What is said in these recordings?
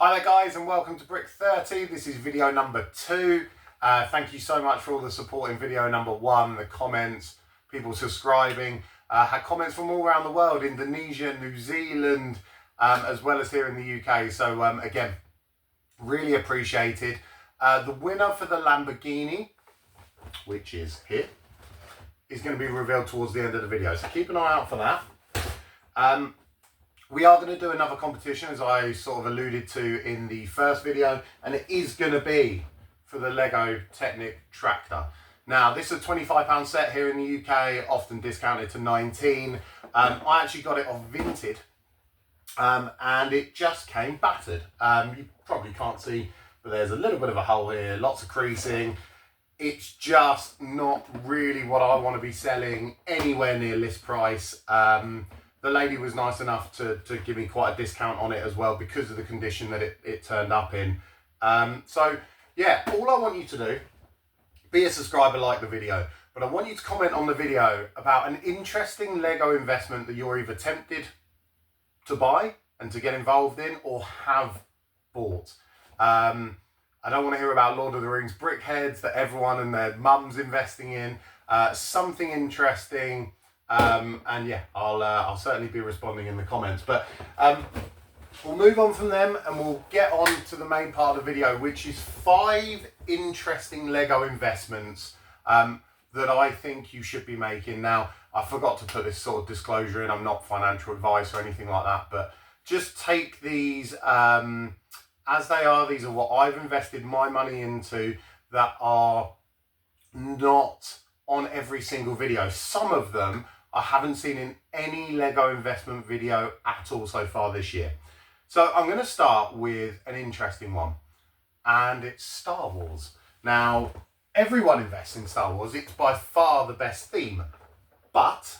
Hi there guys and welcome to Brick 30. This is video number 2. Thank you so much for all the support in video number 1, the comments, people subscribing. Had comments from all around the world, Indonesia, New Zealand, as well as here in the UK. So again, really appreciated. The winner for the Lamborghini, which is here, is going to be revealed towards the end of the video. So keep an eye out for that. We are going to do another competition, as I sort of alluded to in the first video, and it is going to be for the Lego Technic tractor. Now, this is a £25 set here in the UK, often discounted to 19. I actually got it off Vinted, and it just came battered. You probably can't see, but there's a little bit of a hole here, lots of creasing. It's just not really what I want to be selling anywhere near list price. The lady was nice enough to give me quite a discount on it as well because of the condition that it turned up in. So yeah, all I want you to do, be a subscriber, like the video, but I want you to comment on the video about an interesting Lego investment that you're either tempted to buy and to get involved in or have bought. I don't want to hear about Lord of the Rings brickheads that everyone and their mum's investing in. Something interesting. And yeah, I'll certainly be responding in the comments, but we'll move on from them and we'll get on to the main part of the video, which is 5 interesting Lego investments that I think you should be making. Now, I forgot to put this sort of disclosure in. I'm not financial advice or anything like that, but just take these as they are. These are what I've invested my money into that are not on every single video. Some of them I haven't seen in any Lego investment video at all so far this year. So I'm going to start with an interesting one, and it's Star Wars. Now, everyone invests in Star Wars. It's by far the best theme. But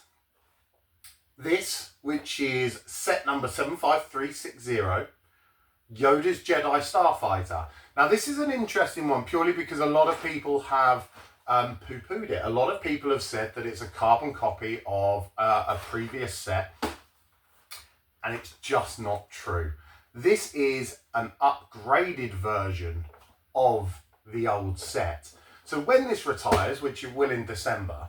this, which is set number 75360, Yoda's Jedi Starfighter. Now, this is an interesting one purely because a lot of people have poo-pooed it. A lot of people have said that it's a carbon copy of a previous set, and it's just not true. This is an upgraded version of the old set. So when this retires, which it will in December,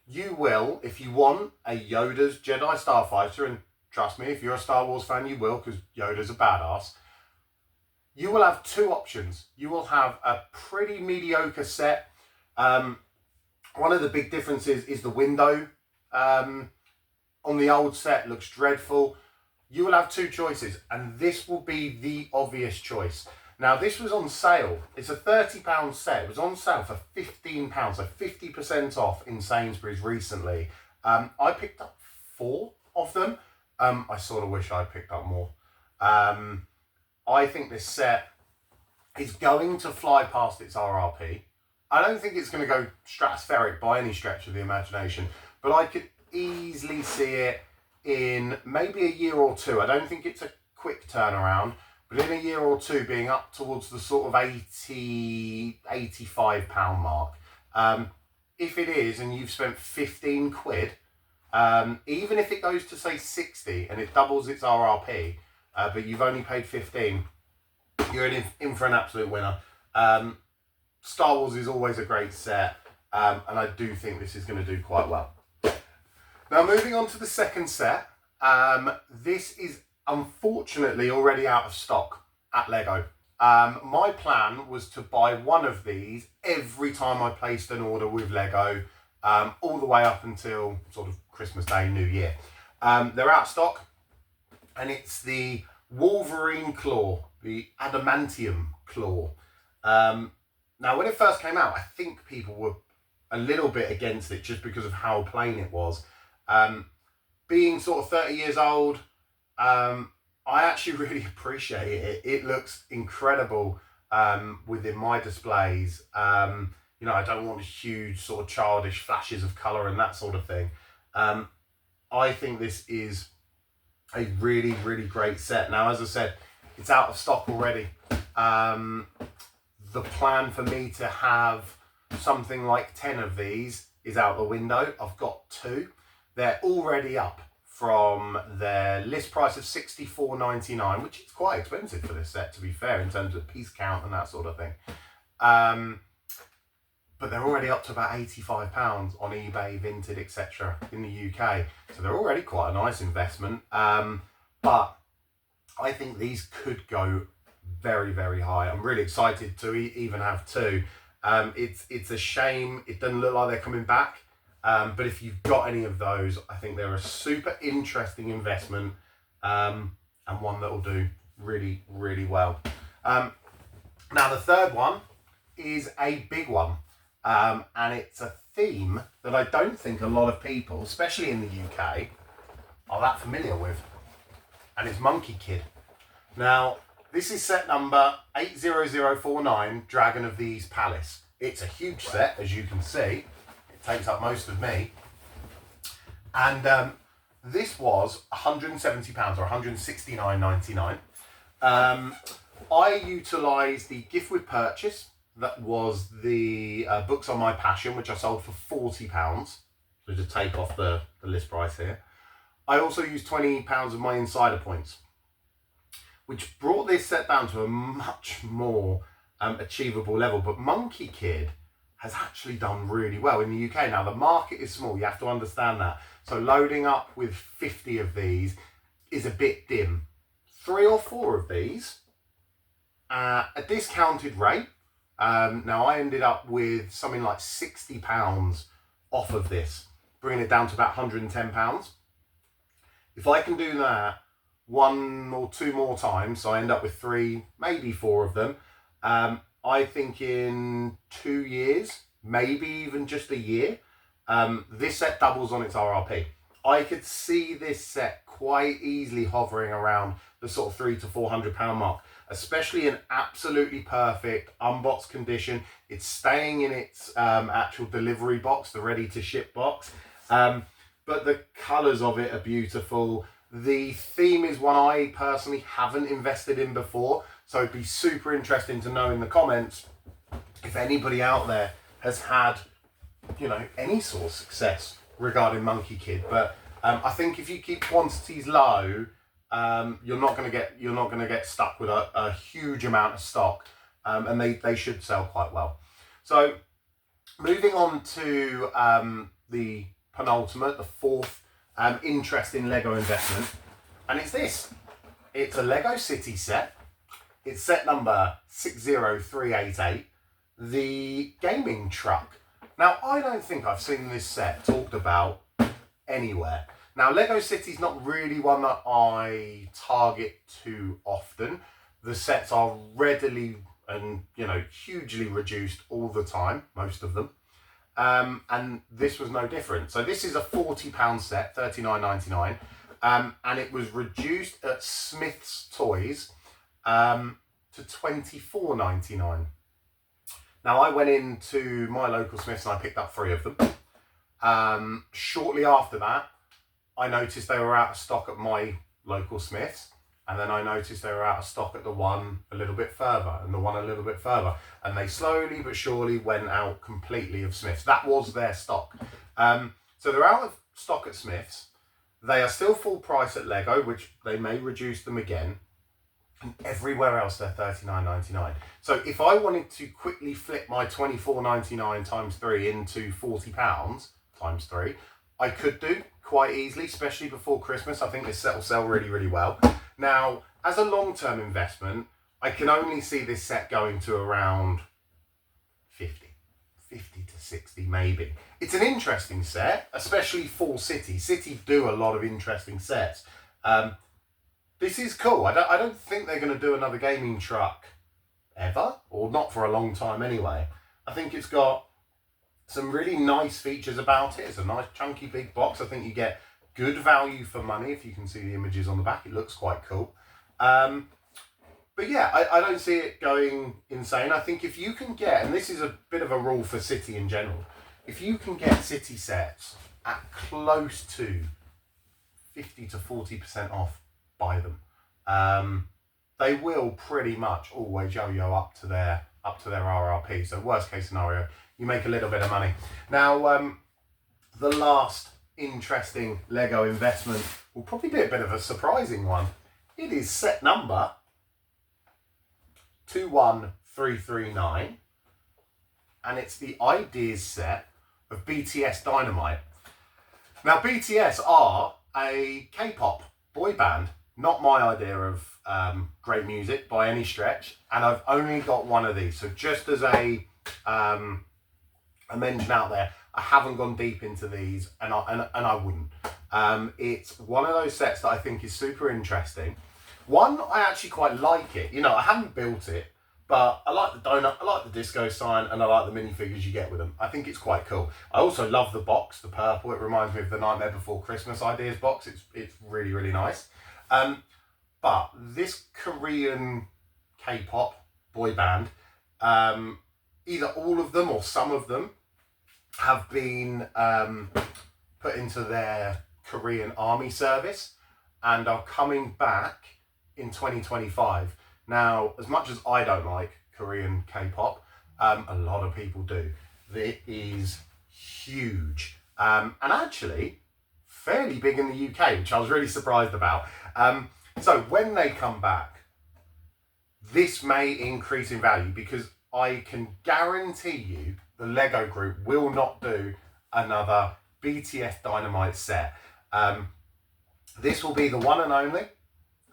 you will, if you want a Yoda's Jedi Starfighter, and trust me, if you're a Star Wars fan, you will, because Yoda's a badass, you will have 2 options. You will have a pretty mediocre set. One of the big differences is the window on the old set looks dreadful. You will have 2 choices, and this will be the obvious choice. Now, this was on sale. It's a £30 set. It was on sale for £15, so 50% off in Sainsbury's recently. I picked up 4 of them. I sort of wish I picked up more. I think this set is going to fly past its RRP. I don't think it's going to go stratospheric by any stretch of the imagination, but I could easily see it in maybe a year or 2. I don't think it's a quick turnaround, but in a year or 2 being up towards the sort of £80–85 mark. If it is, and you've spent 15 quid, even if it goes to say 60 and it doubles its RRP, but you've only paid 15, you're in for an absolute winner. Star Wars is always a great set, and I do think this is going to do quite well. Now, moving on to the second set, this is unfortunately already out of stock at Lego. My plan was to buy one of these every time I placed an order with Lego, all the way up until sort of Christmas Day, New Year. They're out of stock, and it's the Wolverine Claw, the Adamantium Claw. Now, when it first came out, I think people were a little bit against it just because of how plain it was. Being sort of 30 years old, I actually really appreciate it. It looks incredible within my displays. You know, I don't want huge sort of childish flashes of colour and that sort of thing. I think this is a really, really great set. Now, as I said, it's out of stock already. The plan for me to have something like 10 of these is out the window. I've got 2. They're already up from their list price of $64.99, which is quite expensive for this set, to be fair, in terms of piece count and that sort of thing. But they're already up to about £85 on eBay, Vinted, etc. in the UK. So they're already quite a nice investment. But I think these could go very, very high. I'm really excited to even have two. It's a shame it doesn't look like they're coming back. But if you've got any of those, I think they're a super interesting investment, and one that will do really, really well. Now the third one is a big one, and it's a theme that I don't think a lot of people, especially in the UK, are that familiar with, and it's Monkey Kid. Now, this is set number 80049, Dragon of the East Palace. It's a huge set, as you can see. It takes up most of me. And this was £170 or £169.99. I utilised the gift with purchase. That was the Books on My Passion, which I sold for £40. So to take off the list price here. I also used £20 of my insider points, which brought this set down to a much more achievable level. But Monkey Kid has actually done really well in the UK. Now, the market is small, you have to understand that. So loading up with 50 of these is a bit dim. 3 or 4 of these at a discounted rate. Now, I ended up with something like £60 off of this, bringing it down to about £110. If I can do that 1 or 2 more times, so I end up with 3, maybe 4 of them, I think in 2 years, maybe even just a year, this set doubles on its RRP. I could see this set quite easily hovering around the sort of £300 to £400 mark, especially in absolutely perfect unboxed condition. It's staying in its actual delivery box, the ready to ship box. But the colours of it are beautiful. The theme is one I personally haven't invested in before, so it'd be super interesting to know in the comments if anybody out there has had, you know, any sort of success regarding Monkey Kid. But I think if you keep quantities low, you're not going to get stuck with a huge amount of stock, and they should sell quite well. So moving on to the penultimate, the fourth interesting Lego investment, and it's this. It's a Lego City set. It's set number 60388, the gaming truck. Now, I don't think I've seen this set talked about anywhere. Now, Lego City's not really one that I target too often. The sets are readily and, you know, hugely reduced all the time, most of them. And this was no different. So this is a £40 set, $39.99, and it was reduced at Smith's Toys to $24.99. Now, I went into my local Smith's and I picked up 3 of them. Shortly after that, I noticed they were out of stock at my local Smith's, and then I noticed they were out of stock at the one a little bit further and the one a little bit further, and they slowly but surely went out completely of Smith's. That was their stock. So they're out of stock at Smith's. They are still full price at Lego, which they may reduce them again, and everywhere else they're $39.99. So if I wanted to quickly flip my $24.99 times 3 into £40 times 3, I could do quite easily, especially before Christmas. I think this set will sell really, really well. Now, as a long-term investment, I can only see this set going to around 50 to 60 maybe. It's an interesting set, especially for City. City do a lot of interesting sets. This is cool. I don't think they're going to do another gaming truck ever, or not for a long time anyway. I think it's got some really nice features about it. It's a nice chunky big box. I think you get good value for money. If you can see the images on the back, it looks quite cool. But yeah, I don't see it going insane. I think if you can get, and this is a bit of a rule for City in general, if you can get City sets at close to 50 to 40% off, buy them. They will pretty much always yo-yo up to their RRP. So worst case scenario, you make a little bit of money. Now, the last interesting Lego investment will probably be a bit of a surprising one. It is set number 21339, and it's the Ideas set of BTS Dynamite. Now, BTS are a K-pop boy band, not my idea of great music by any stretch, and I've only got one of these. So just as a mention out there, I haven't gone deep into these, and I wouldn't. It's one of those sets that I think is super interesting. One, I actually quite like it. You know, I haven't built it, but I like the donut, I like the disco sign, and I like the minifigures you get with them. I think it's quite cool. I also love the box, the purple. It reminds me of the Nightmare Before Christmas Ideas box. It's really, really nice. But this Korean K-pop boy band, either all of them or some of them have been put into their Korean army service and are coming back in 2025. Now, as much as I don't like Korean K-pop, a lot of people do. It is huge, and actually fairly big in the UK, which I was really surprised about. So when they come back, this may increase in value, because I can guarantee you the Lego group will not do another BTS Dynamite set. This will be the one and only.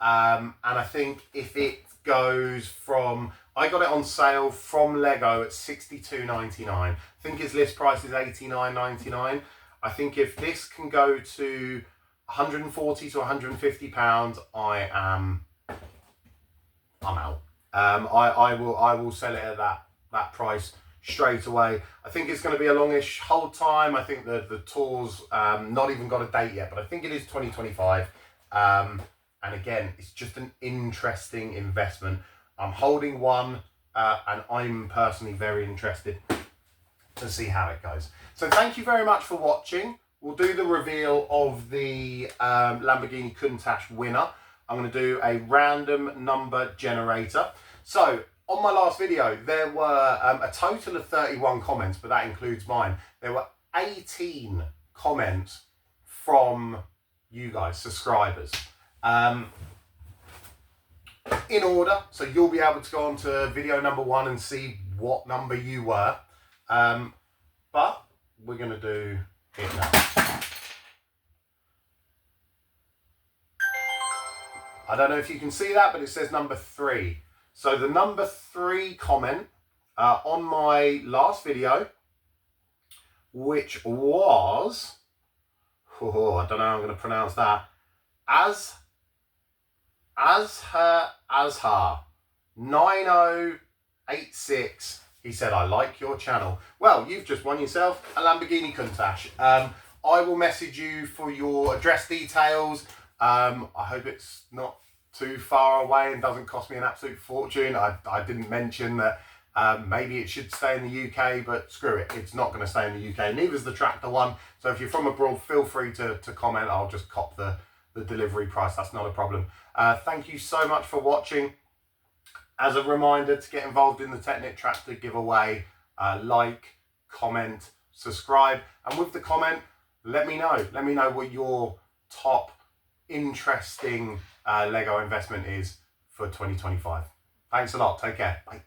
And I think if it goes from, I got it on sale from Lego at $62.99. I think its list price is $89.99. I think if this can go to 140 to 150 pounds, I'm out. I will sell it at that price straight away. I think it's going to be a longish hold time. I think the tour's not even got a date yet, but I think it is 2025. And again, it's just an interesting investment. I'm holding one, and I'm personally very interested to see how it goes. So thank you very much for watching. We'll do the reveal of the Lamborghini Countach winner. I'm going to do a random number generator. So on my last video, there were a total of 31 comments, but that includes mine. There were 18 comments from you guys, subscribers. In order, so you'll be able to go on to video number 1 and see what number you were. But we're going to do it now. I don't know if you can see that, but it says number 3. So the number 3 comment on my last video, which was, I don't know how I'm going to pronounce that, Azhar 9086. He said, I like your channel. Well, you've just won yourself a Lamborghini Countach. I will message you for your address details. I hope it's not too far away and doesn't cost me an absolute fortune. I didn't mention that maybe it should stay in the UK, but screw it, it's not going to stay in the UK. Neither's the tractor one. So if you're from abroad, feel free to comment. I'll just cop the delivery price. That's not a problem. Thank you so much for watching. As a reminder to get involved in the Technic Tractor giveaway, like, comment, subscribe, and with the comment, let me know what your top interesting Lego investment is for 2025. Thanks a lot. Take care. Bye.